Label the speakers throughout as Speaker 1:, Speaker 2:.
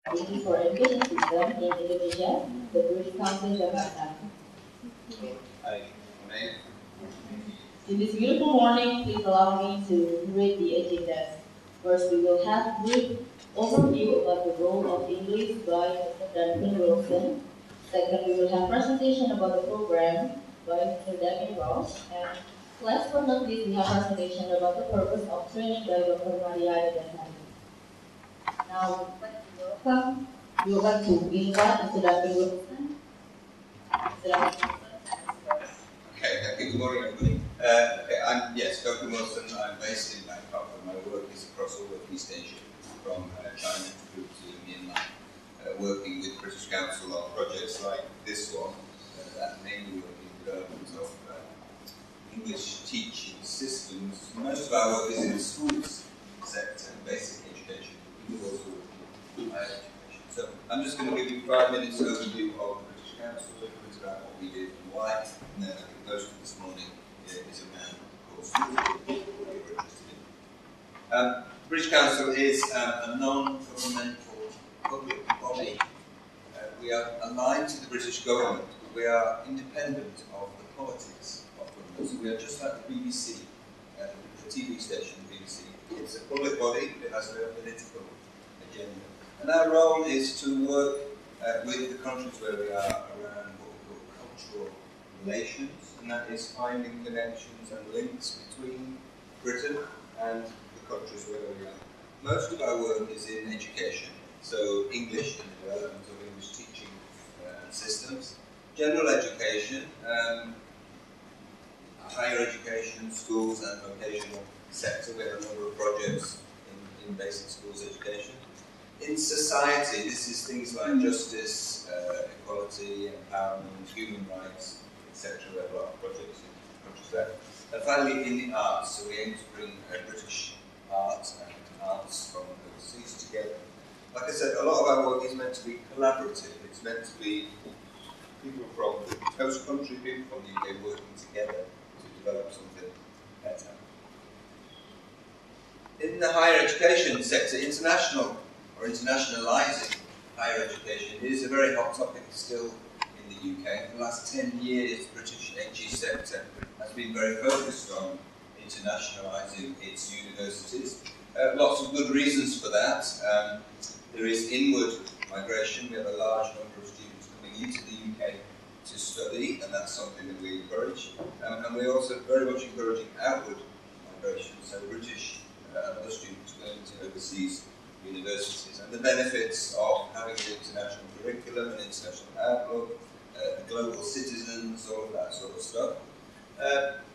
Speaker 1: for Education System in Indonesia, the British Council Jakarta. In this beautiful morning, please allow me to read the agendas. First, we will have a brief overview about the role of English by Mr. Dosen. Second, we will have presentation about the program by Mr. Daniel Ross. And last but not least, we have presentation about the purpose of training by Dr. Maria Dosen. Now, welcome. We would like to invite Mr. Daniel Wilson.
Speaker 2: Okay, good morning everybody. I'm Dr. Wilson. I'm based in Bangkok, and my work is across all of East Asia, from China through to Myanmar, working with British Council on projects like this one, that mainly working in development of English teaching systems. Most of our work is in the schools sector, basic education. We do also work in higher education. So I'm just going to give you 5 minutes overview of the British Council, a little bit about what we did and why, and then I think most of this morning is around the course what you're interested in. British Council is a non-governmental public body. We are aligned to the British government, but we are independent of the politics of government. So we are just like the BBC, the TV station, the BBC. It's a public body, but it has no political agenda. And our role is to work with the countries where we are around what we call cultural relations, and that is finding connections and links between Britain and the countries where we are. Most of our work is in education, so English and the development of English teaching systems, general education, higher education, schools and vocational sector. We have a number of projects in basic schools education. In society, this is things like justice, equality, empowerment, human rights, etc. We have a lot of projects in countries there. And finally, in the arts, so we aim to bring British art and arts from overseas together. Like I said, a lot of our work is meant to be collaborative. It's meant to be people from the host country, people from the UK working together to develop something better. In the higher education sector, internationalizing higher education is a very hot topic still in the UK. For the last 10 years, the British HE sector has been very focused on internationalising its universities. Lots of good reasons for that. There is inward migration. We have a large number of students coming into the UK to study, and that's something that we encourage. And we're also very much encouraging outward migration, so British and other students going to overseas universities. And the benefits of having an international curriculum, an international outlook, global citizens, all of that sort of stuff.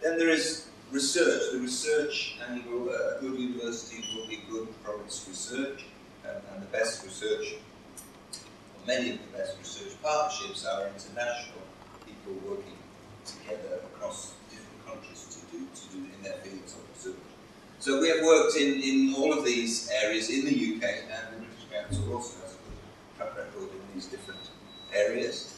Speaker 2: Then there is research. The research angle, a good university will be good from its research, and the best research, or many of the best research partnerships are international people working together across different countries to do in their fields of research. So we have worked in all of these areas in the UK, and the British Council also has a good track record in these different areas.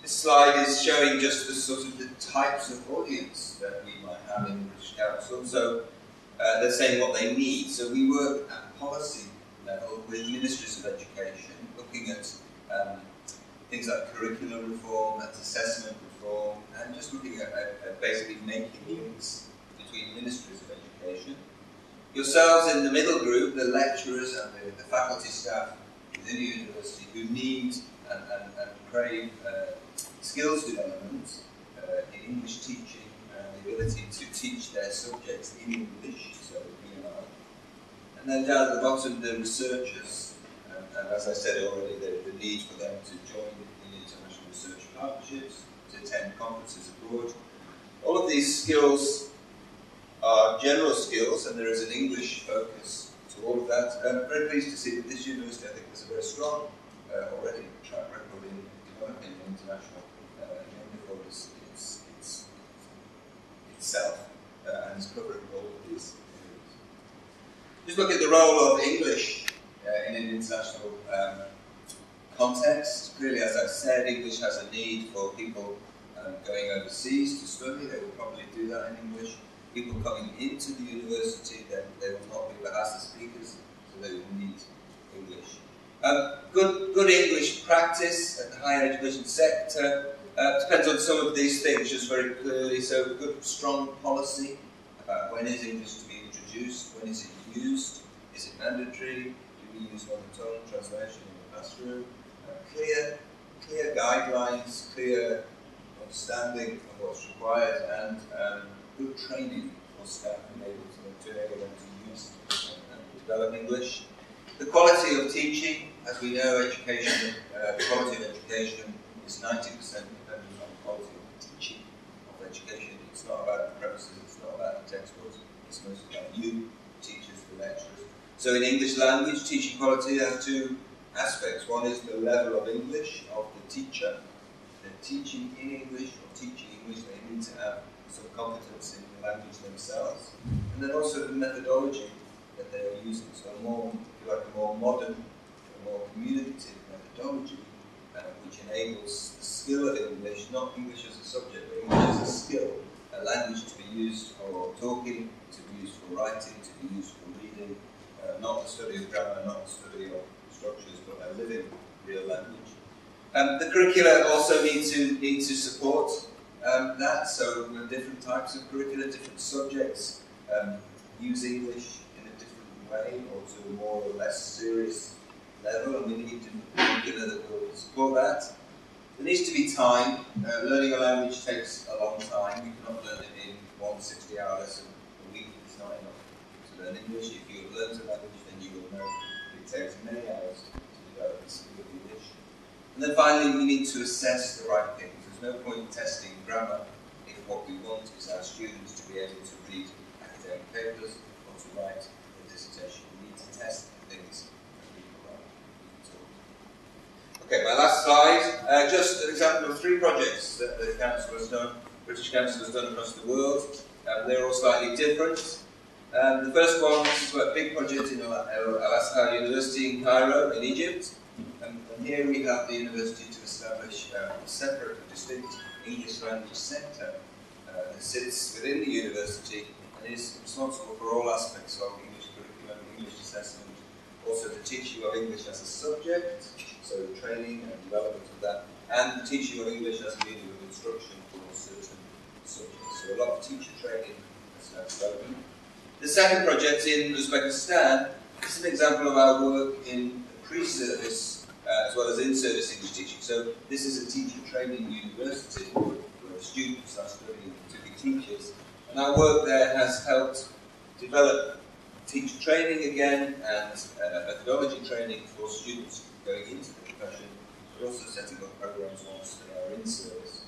Speaker 2: This slide is showing just the sort of the types of audience that we might have in the British Council. So they're saying what they need. So we work at policy level with ministries of education, looking at things like curriculum reform, that's assessment reform, and just looking at basically making links between ministries of education. Yourselves in the middle group, the lecturers and the faculty staff within the university who need and crave skills development in English teaching and the ability to teach their subjects in English, so EMI. And then down at the bottom, the researchers, and as I said already, the need for them to join in international research partnerships, to attend conferences abroad. All of these skills are general skills, and there is an English focus to all of that. I'm very pleased to see that this university, I think, has a very strong already track record in developing an international agenda for itself, and is covering all of these areas. Just look at the role of English in an international context. Clearly, as I've said, English has a need for people going overseas to study. They will probably do that in English. People coming into the university, then they will not be Bahasa speakers, so they will need English. Good English practice at the higher education sector depends on some of these things just very clearly. So good, strong policy about when is English to be introduced, when is it used, is it mandatory, do we use monotone translation in the classroom, clear guidelines, clear understanding of what's required, and good training for staff to enable them to use and develop English. The quality of teaching, as we know, education, quality of education is 90% dependent on the quality of teaching of education. It's not about the premises, it's not about the textbooks, it's mostly about you, teachers, the lecturers. So in English language, teaching quality has two aspects. One is the level of English of the teacher. They're teaching in English or teaching English, they need to have some competence in the language themselves. And then also the methodology that they are using. So a more modern, a more communicative methodology, which enables the skill of English, not English as a subject, but English as a skill, a language to be used for talking, to be used for writing, to be used for reading, not the study of grammar, not the study of structures, but a living, real language. The curricula also need to support that, so different types of curricula, different subjects, use English in a different way or to a more or less serious level, and we need different curricula that will support that. There needs to be time. Learning a language takes a long time. You cannot learn it in one 60-hour lesson a week. It's not enough to learn English. If you have learned a language, then you will know it takes many hours to develop the skill of English. And then finally, we need to assess the right things. There's no point in testing grammar if what we want is our students to be able to read academic papers or to write a dissertation. We need to test the things that people are taught. Okay, my last slide. Just an example of 3 projects that the Council has done, British Council has done across the world. They're all slightly different. The first one, this is a big project in Al-Azhar University in Cairo, in Egypt. And here we have the university to establish a separate and distinct English language centre that sits within the university and is responsible for all aspects of English curriculum, English assessment, also the teaching of English as a subject, so training and development of that, and the teaching of English as a medium of instruction for certain subjects. So a lot of teacher training and development. The second project in Uzbekistan is an example of our work in pre-service as well as in-service English teaching. So this is a teacher training university where students are studying to be teachers. And our work there has helped develop teacher training again and methodology training for students going into the profession, but also setting up programs once they are in service.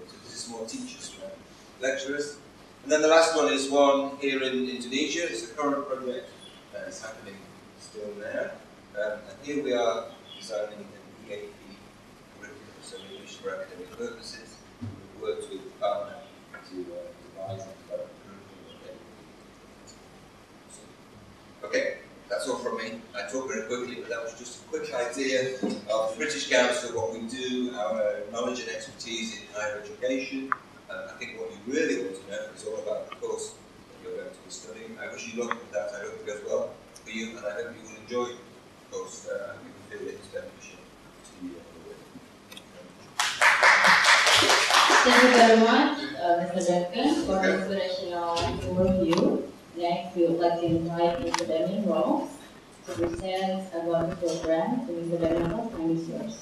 Speaker 2: So this is more teachers than lecturers. And then the last one is one here in Indonesia. It's a current project that is happening still there. And here we are designing an EAP curriculum, so English for academic purposes. We've worked with the partner to devise and develop a curriculum. Okay, that's all from me. I talk very quickly, but that was just a quick idea of the British Council, what we do, our knowledge and expertise in higher education. I think what you really want to know is all about the course that you're going to be studying. I wish you luck with that. I hope it goes well for you, and I hope you will enjoy the course. I hope you feel it is beneficial to you.
Speaker 1: Thank you very much, Mr. Duncan, for the inspirational overview. Next, we would like to invite Mr. Damian Ross to present about the program. So, Mr. Damian Ross, time is yours.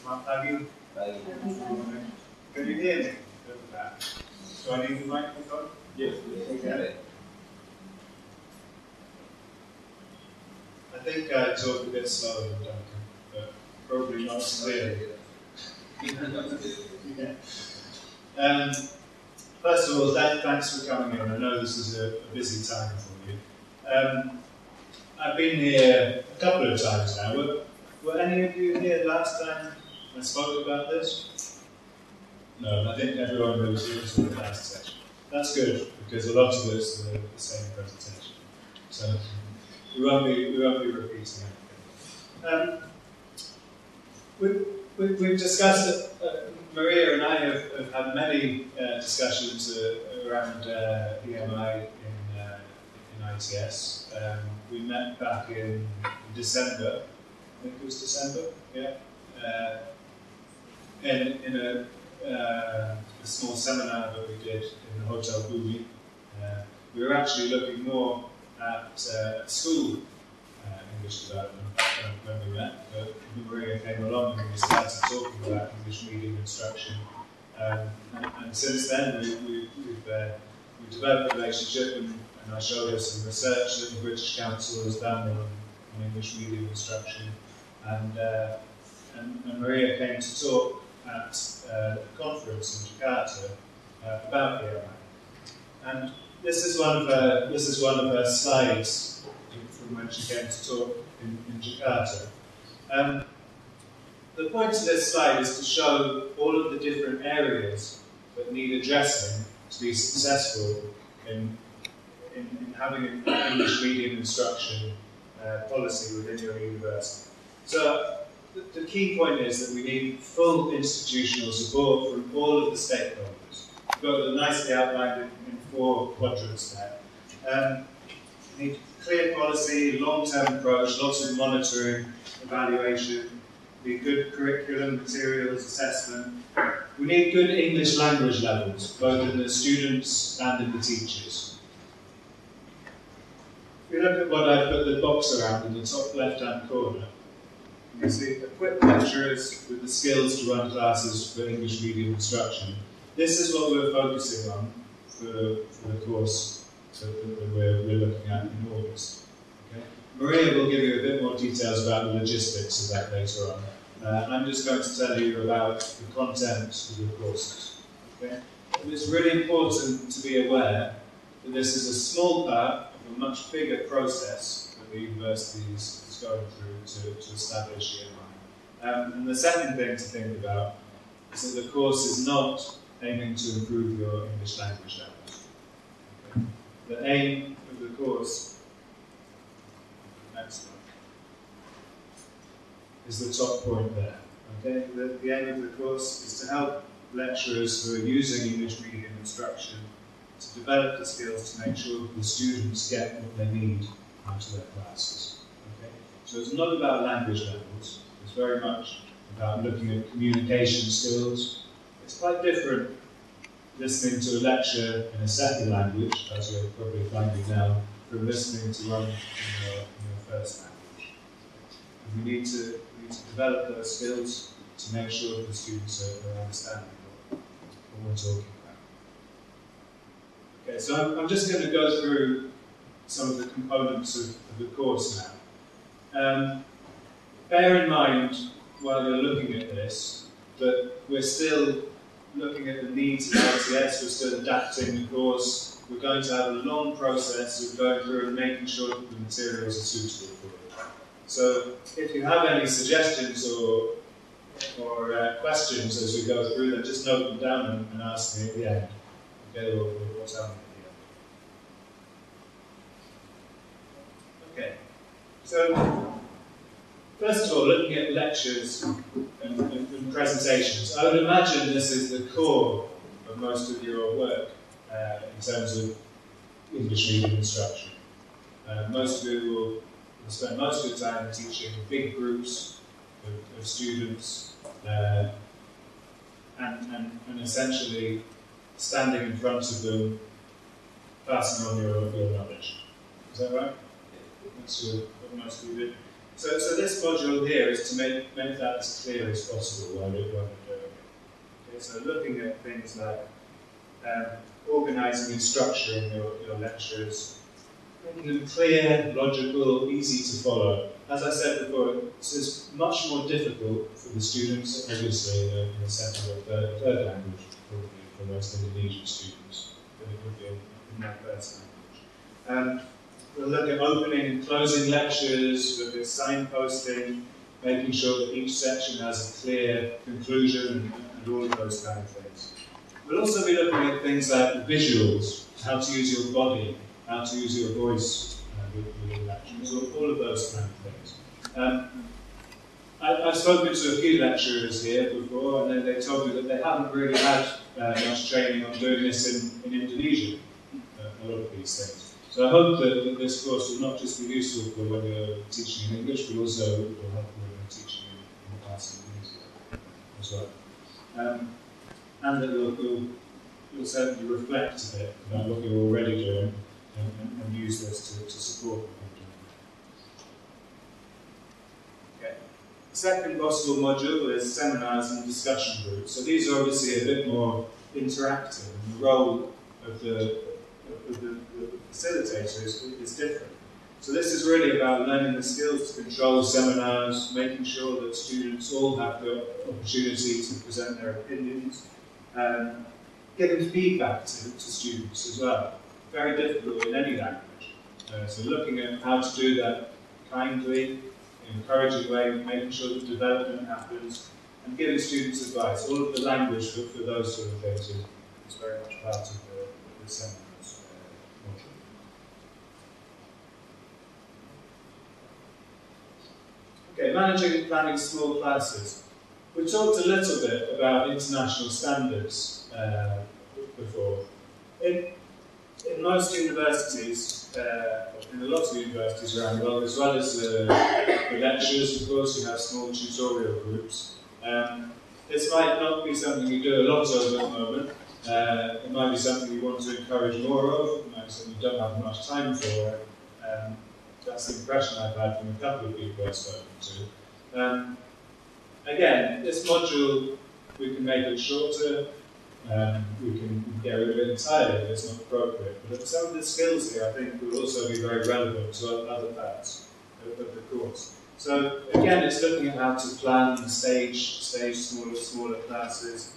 Speaker 3: Have you? Can you hear me? Do I need the microphone?
Speaker 2: Yes.
Speaker 3: Okay. I think I talk a bit slower than Duncan, but probably not clearly. Yeah. First of all, thanks for coming in. I know this is a busy time for you. I've been here a couple of times now. Were any of you here last time I spoke about this? No, I think everyone was here for the last session. That's good, because a lot of us are the same presentation. So we won't be repeating anything. We've discussed, Maria and I have had many discussions around EMI in ITS. We met back in December think it was December, yeah, in a small seminar that we did in the Hotel Bougie. We were actually looking more at school English development when we met. But Maria came along and we started talking about English medium instruction. And since then, we've developed a relationship, and I showed her some research that the British Council has done on English medium instruction. And Maria came to talk at a conference in Jakarta about EMI. And this is one of her slides from when she came to talk in Jakarta. The point of this slide is to show all of the different areas that need addressing to be successful in having an English medium instruction policy within your university. So the key point is that we need full institutional support from all of the stakeholders. We've got them nicely outlined in 4 quadrants there. We need clear policy, long-term approach, lots of monitoring, evaluation. We need good curriculum, materials, assessment. We need good English language levels, both in the students and in the teachers. If you look at what I put the box around in the top left-hand corner, you can see equip lecturers with the skills to run classes for English medium instruction. This is what we're focusing on for the course that we're looking at in August. Okay? Maria will give you a bit more details about the logistics of that later on. I'm just going to tell you about the content of the courses. Okay? It's really important to be aware that this is a small part of a much bigger process that the university is going through to establish EMI. And the second thing to think about is that the course is not aiming to improve your English language levels. Okay? The aim of the course, next one, is the top point there. Okay? The aim of the course is to help lecturers who are using English medium instruction to develop the skills to make sure that the students get what they need out of their classes. Okay? So it's not about language levels, it's very much about looking at communication skills. It's quite different listening to a lecture in a second language, as you're probably finding now, from listening to one in your first language. And we need to develop those skills to make sure that the students are understanding what we're talking about. Okay, so I'm just going to go through some of the components of the course now. Bear in mind, while you're looking at this, that we're still looking at the needs of LTS, we're still adapting the course. We're going to have a long process of going through and making sure that the materials are suitable for it. So if you have any suggestions or questions as we go through them, just note them down and ask me at the end. Okay, or tell me at the end. Okay, so first of all, looking at lectures and presentations, I would imagine this is the core of most of your work in terms of English medium instruction. Most of you will spend most of your time teaching big groups of students and essentially standing in front of them, passing on your knowledge. Is that right? That's what most of you do. So this module here is to make that as clear as possible while you're doing it. Okay, so looking at things like organising and structuring your lectures, making them clear, logical, easy to follow. As I said before, this is much more difficult for the students, obviously, in the second or third language, probably for most Indonesian students, than it would be in their first language. We'll look at opening and closing lectures, look at signposting, making sure that each section has a clear conclusion and all of those kind of things. We'll also be looking at things like the visuals, how to use your body, how to use your voice with your lectures, all of those kind of things. I've spoken to a few lecturers here before, and they told me that they haven't really had much training on doing this in Indonesia, a lot of these things. So I hope that this course will not just be useful for when you're teaching in English, but also will help you teaching in the class in India as well. And that you'll certainly reflect a bit about what you're already doing and use this to support what you're doing. Okay. The second possible module is seminars and discussion groups. So these are obviously a bit more interactive, and the role of the facilitator is different. So this is really about learning the skills to control seminars, making sure that students all have the opportunity to present their opinions, giving feedback to students as well. Very difficult in any language. So looking at how to do that kindly, in an encouraging way, making sure that development happens, and giving students advice. All of the language for those sort of things is very much part of the seminars module. Okay, managing and planning small classes. We talked a little bit about international standards before. In most universities, in a lot of universities around the world, as well as the lectures, of course, you have small tutorial groups. This might not be something you do a lot of at the moment. It might be something you want to encourage more of. It might be something you don't have much time for. That's the impression I've had from a couple of people I've spoken to. Again, this module, we can make it shorter. We can get rid of it entirely if it's not appropriate. But some of the skills here, I think, will also be very relevant to other parts of the course. So again, it's looking at how to plan and stage smaller classes,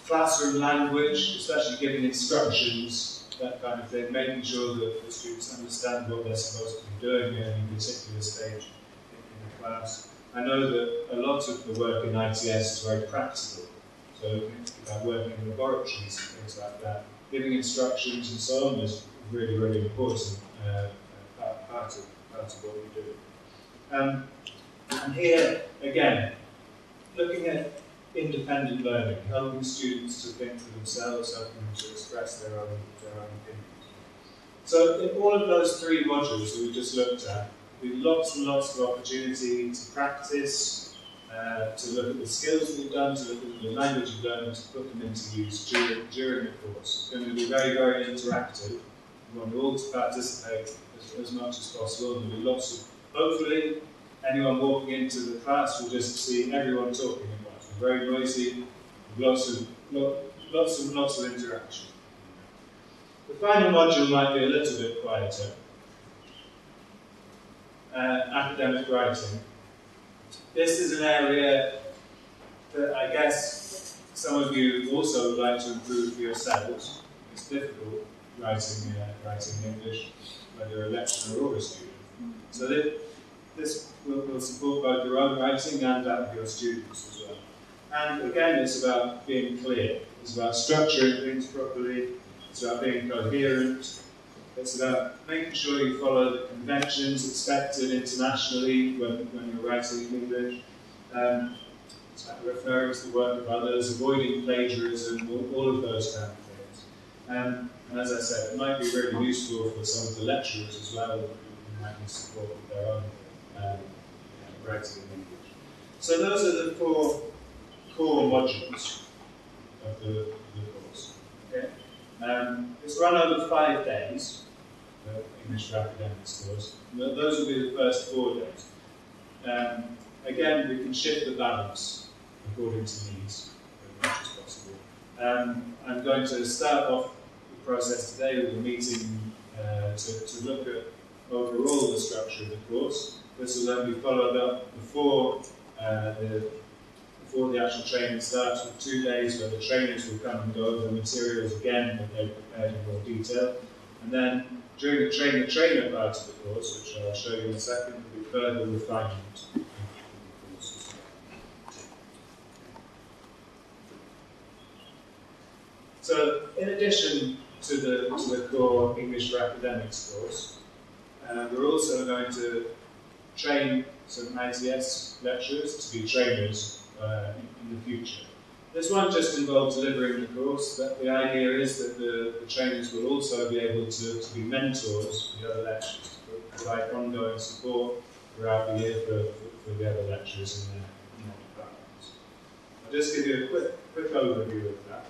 Speaker 3: classroom language, especially giving instructions, that kind of thing, making sure that the students understand what they're supposed to be doing at any particular stage in the class. I know that a lot of the work in ITS is very practical. So about working in laboratories, things like that. Giving instructions and so on is really, really important part of what we do. And here, again, looking at independent learning, helping students to think for themselves, helping them to express their own opinions. So in all of those three modules that we just looked at, with lots and lots of opportunity to practice, to look at the skills that you've done, to look at the language you've learned, and to put them into use during the course. It's going to be very, very interactive. We want you all to participate as much as possible. There'll be lots of, hopefully, anyone walking into the class will just see everyone talking at once. It's very noisy, lots of interaction. The final module might be a little bit quieter. Academic writing. This is an area that I guess some of you also would like to improve for yourselves. It's difficult writing English, whether you're a lecturer or a student. So this will support both your own writing and that of your students as well. And again, it's about being clear. It's about structuring things properly. It's about being coherent. It's about making sure you follow the conventions expected internationally when you're writing in English. It's about referring to the work of others, avoiding plagiarism, all of those kind of things. And as I said, it might be really useful for some of the lecturers as well who might need support with their own writing in English. So those are the four core modules of the course. Okay? It's run over 5 days, the English for Academics course. Those will be the first 4 days. Again, we can shift the balance according to needs as much as possible. I'm going to start off the process today with a meeting to look at overall the structure of the course. This will then be followed up before the actual training starts with 2 days where the trainers will come and go over the materials again that they've prepared in more detail. And then during the trainer part of the course, which I'll show you in a second, will be further refinement of the course. So in addition to the core English for Academics course, we're also going to train some ITS lecturers to be trainers in the future. This won't just involve delivering the course, but the idea is that the trainers will also be able to be mentors for the other lecturers, to provide ongoing support throughout the year for the other lecturers in their departments. I'll just give you a quick overview of that.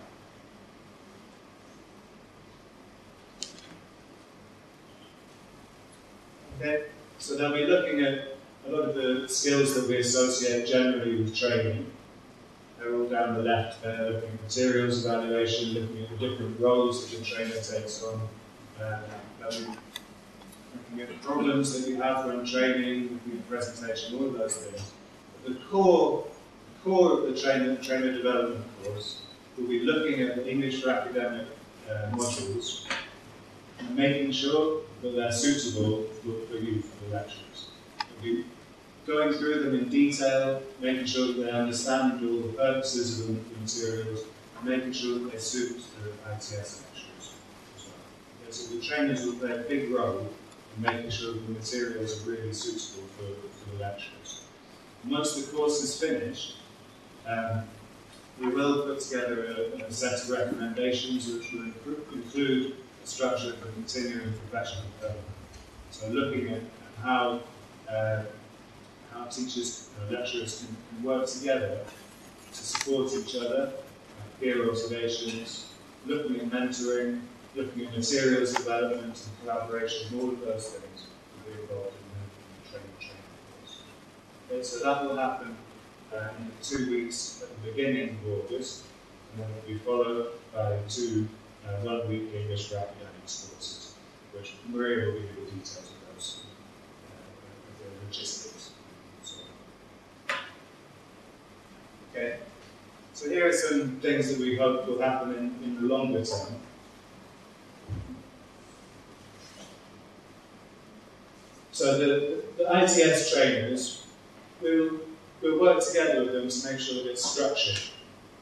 Speaker 3: Okay, so they'll be looking at a lot of the skills that we associate generally with training. They're all down the left there, looking at materials evaluation, looking at the different roles that the trainer takes on, they'll be looking at the problems that you have when training, looking at presentation, all of those things. But the core of the trainer development course will be looking at the English for academic modules and making sure that they're suitable for you, for the lecturers. We'll be going through them in detail, making sure that they understand all the purposes of the materials, and making sure that they suit the ITS lecturers as well. Okay, so the trainers will play a big role in making sure that the materials are really suitable for the lecturers. And once the course is finished, we will put together a set of recommendations which will include a structure for continuing professional development. So looking at how teachers and lecturers can work together to support each other, peer observations, looking at mentoring, looking at materials development and collaboration, all of those things will be involved in the training course. Okay, so that will happen in 2 weeks at the beginning of August, and then it will be followed by 2 one-week English for academics courses, which Maria will give you the details of those, the logistics. Okay, so here are some things that we hope will happen in the longer term. So the ITS trainers, we'll work together with them to make sure that it's structured.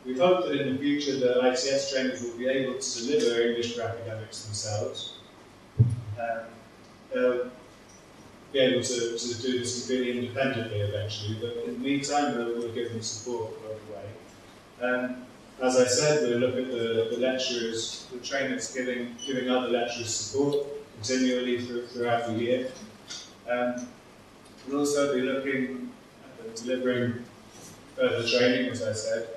Speaker 3: We hope that in the future the ITS trainers will be able to deliver English for academics themselves. They'll be able to do this completely independently eventually, but in the meantime we'll give them support along the way. As I said, we'll look at the lecturers, the trainers giving other lecturers support continually throughout the year. We'll also be looking at delivering further training, as I said.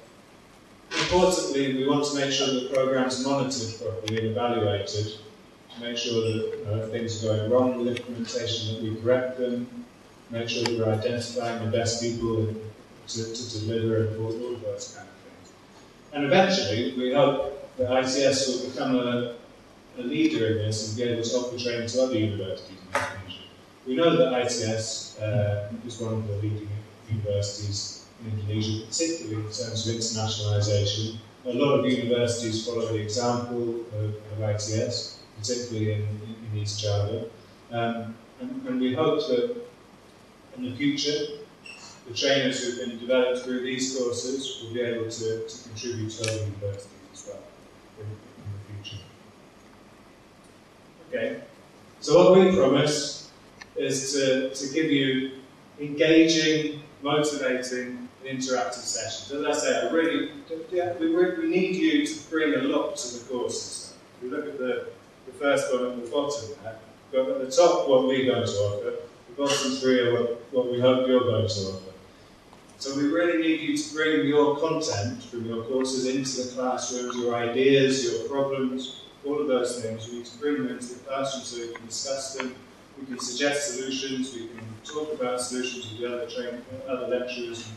Speaker 3: Importantly, we want to make sure that programs are monitored properly and evaluated, to make sure that if things are going wrong with implementation, that we correct them, make sure that we're identifying the best people to deliver and all of those kind of things. And eventually, we hope that ITS will become a leader in this and be able to offer training to other universities in Indonesia. We know that ITS is one of the leading universities in Indonesia, particularly in terms of internationalisation. A lot of universities follow the example of ITS, particularly in East Java. And we hope that in the future, the trainers who have been developed through these courses will be able to contribute to other universities as well in the future. Okay, so what we promise is to give you engaging, motivating, interactive sessions. As I said, we need you to bring a lot to the courses. If you look at the first one at the bottom there, but at the top what we're going to offer, the bottom 3 are what we hope you're going to offer. So we really need you to bring your content from your courses into the classrooms, your ideas, your problems, all of those things. We need to bring them into the classroom so we can discuss them, we can suggest solutions, we can talk about solutions with the other lecturers